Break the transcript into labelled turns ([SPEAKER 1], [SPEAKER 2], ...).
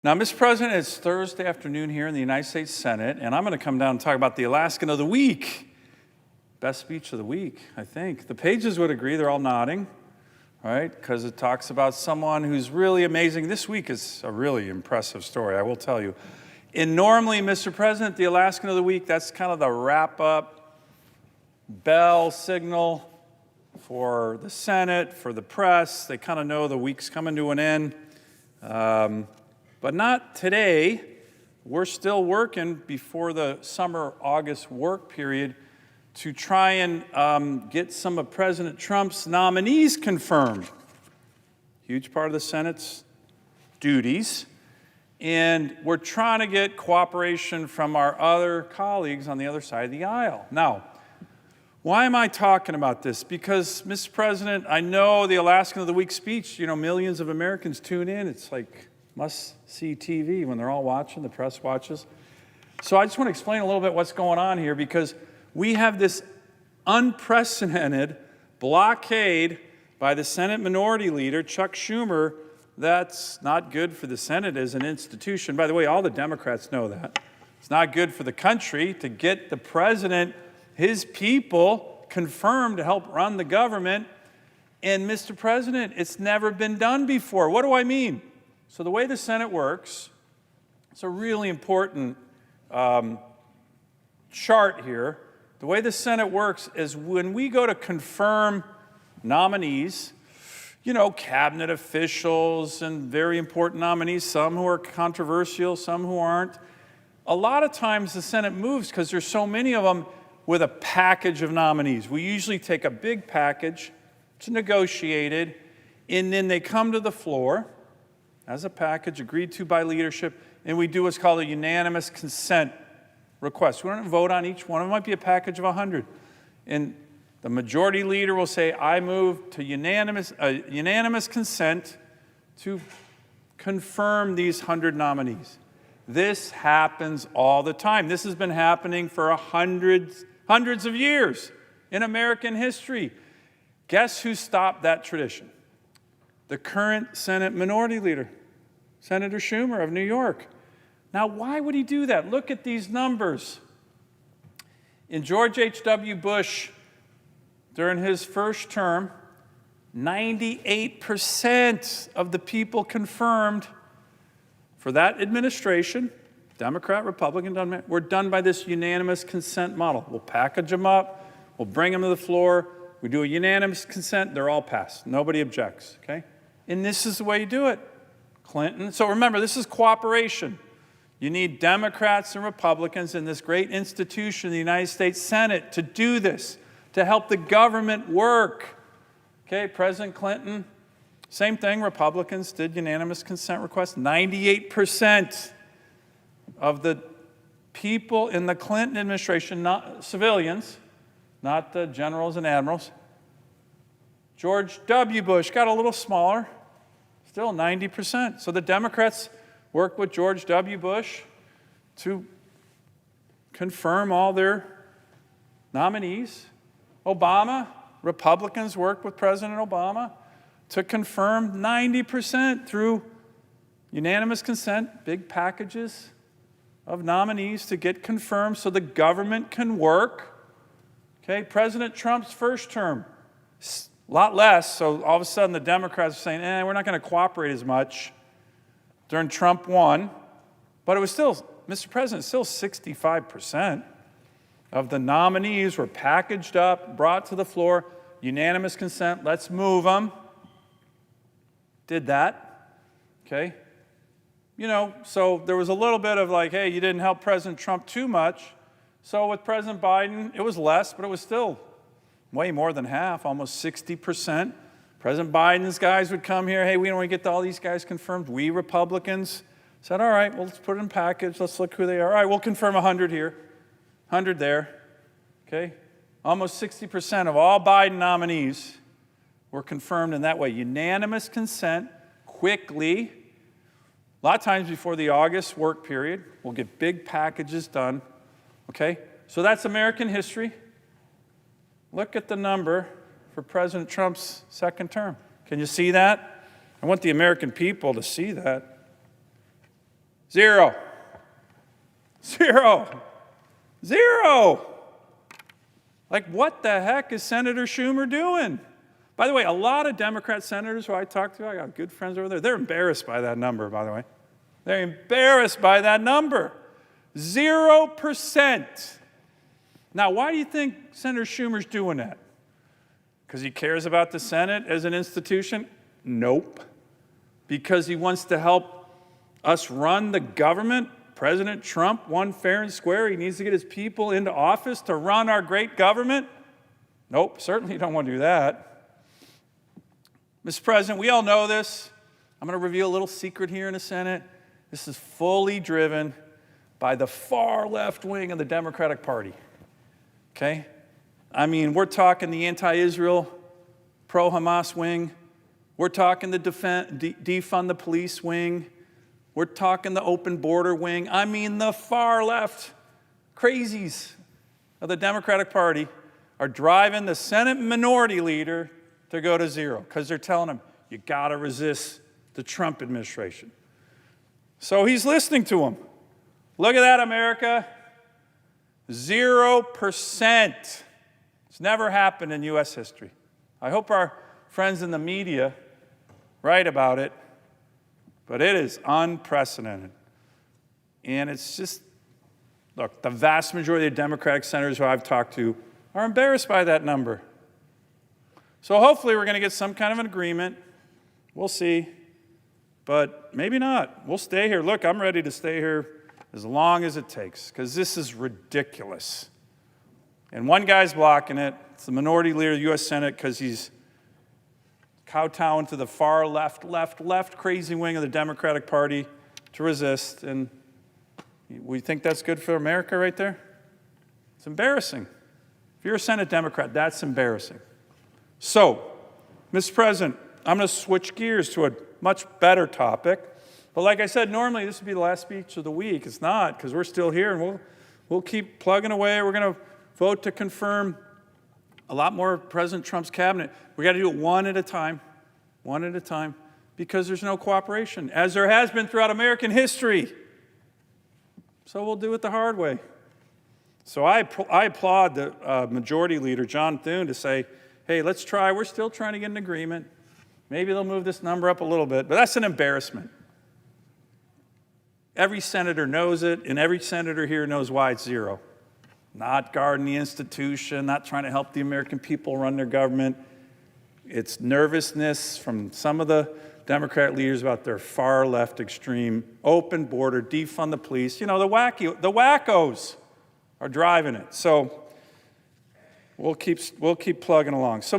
[SPEAKER 1] Now, Mr. President, it's Thursday afternoon here in the United States Senate, and I'm going to come down and talk about the Alaskan of the week. Best speech of the week, I think. The pages would agree, they're all nodding, right? Because it talks about someone who's really amazing. This week is a really impressive story, I will tell you. And normally, Mr. President, the Alaskan of the week, that's kind of the wrap-up bell signal for the Senate, for the press. They kind of know the week's coming to an end. But not today. We're still working before the summer August work period to try and get some of President Trump's nominees confirmed. Huge part of the Senate's duties. And we're trying to get cooperation from our other colleagues on the other side of the aisle. Now, why am I talking about this? Because, Mr. President, I know the Alaskan of the Week speech, millions of Americans tune in. It's like must-see TV when they're all watching, the press watches. So I just want to explain a little bit what's going on here, because we have this unprecedented blockade by the Senate Minority Leader, Chuck Schumer, that's not good for the Senate as an institution. By the way, all the Democrats know that. It's not good for the country to get the president, his people, confirmed to help run the government. And, Mr. President, it's never been done before. What do I mean? So the way the Senate works, it's a really important chart here. The way the Senate works is when we go to confirm nominees, cabinet officials and very important nominees, some who are controversial, some who aren't. A lot of times the Senate moves because there's so many of them with a package of nominees. We usually take a big package, it's negotiated, and then they come to the floor as a package agreed to by leadership, and we do what's called a unanimous consent request. We don't vote on each one. It might be a package of 100. And the majority leader will say, I move to unanimous consent to confirm these 100 nominees. This happens all the time. This has been happening for hundreds of years in American history. Guess who stopped that tradition? The current Senate Minority Leader, Senator Schumer of New York. Now, why would he do that? Look at these numbers. In George H.W. Bush, during his first term, 98% of the people confirmed for that administration, Democrat, Republican, were done by this unanimous consent model. We'll package them up, we'll bring them to the floor, we do a unanimous consent, they're all passed. Nobody objects, okay? And this is the way you do it, Clinton. So remember, this is cooperation. You need Democrats and Republicans in this great institution, the United States Senate, to do this, to help the government work. Okay, President Clinton, same thing, Republicans did unanimous consent requests. 98% of the people in the Clinton administration, not civilians, not the generals and admirals. George W. Bush got a little smaller, still 90%. So the Democrats worked with George W. Bush to confirm all their nominees. Obama, Republicans worked with President Obama to confirm 90% through unanimous consent, big packages of nominees to get confirmed so the government can work. Okay, President Trump's first term, a lot less, so all of a sudden the Democrats are saying, we're not going to cooperate as much. During Trump won, but it was still, Mr. President, still 65% of the nominees were packaged up, brought to the floor, unanimous consent, let's move them. Did that, okay? So there was a little bit of like, hey, you didn't help President Trump too much. So with President Biden, it was less, but it was still way more than half, almost 60%. President Biden's guys would come here, hey, we don't want to get all these guys confirmed. We Republicans said, all right, well, let's put it in package. Let's look who they are. All right, we'll confirm 100 here, 100 there, okay? Almost 60% of all Biden nominees were confirmed in that way. Unanimous consent, quickly. A lot of times before the August work period, we'll get big packages done, okay? So that's American history. Look at the number for President Trump's second term. Can you see that? I want the American people to see that. Zero. Like, what the heck is Senator Schumer doing? By the way, a lot of Democrat senators who I talk to, I got good friends over there, they're embarrassed by that number, by the way. They're embarrassed by that number. 0%. Now, why do you think Senator Schumer's doing that? Because he cares about the Senate as an institution? Nope. Because he wants to help us run the government? President Trump won fair and square. He needs to get his people into office to run our great government? Nope, certainly don't want to do that. Mr. President, we all know this. I'm going to reveal a little secret here in the Senate. This is fully driven by the far left wing of the Democratic Party. Okay? I mean, we're talking the anti-Israel, pro-Hamas wing. We're talking the defund the police wing. We're talking the open border wing. I mean, the far left crazies of the Democratic Party are driving the Senate minority leader to go to zero because they're telling him, you got to resist the Trump administration. So he's listening to them. Look at that, America. 0%. It's never happened in U.S. history. I hope our friends in the media write about it, but it is unprecedented. And it's just, look, the vast majority of Democratic senators who I've talked to are embarrassed by that number. So hopefully we're going to get some kind of an agreement. We'll see. But maybe not. We'll stay here. Look, I'm ready to stay here as long as it takes, because this is ridiculous. And one guy's blocking it. It's the minority leader of the U.S. Senate because he's kowtowing to the far left crazy wing of the Democratic Party to resist. And we think that's good for America right there? It's embarrassing. If you're a Senate Democrat, that's embarrassing. So, Mr. President, I'm going to switch gears to a much better topic. But like I said, normally this would be the last speech of the week. It's not, because we're still here, and we'll keep plugging away. We're going to vote to confirm a lot more of President Trump's cabinet. We got to do it one at a time, because there's no cooperation, as there has been throughout American history. So we'll do it the hard way. So I applaud the majority leader, John Thune, to say, hey, let's try. We're still trying to get an agreement. Maybe they'll move this number up a little bit, but that's an embarrassment. Every senator knows it, and every senator here knows why it's zero. Not guarding the institution, not trying to help the American people run their government. It's nervousness from some of the Democrat leaders about their far left extreme open border, defund the police. You know, the wackos are driving it. So we'll keep plugging along. So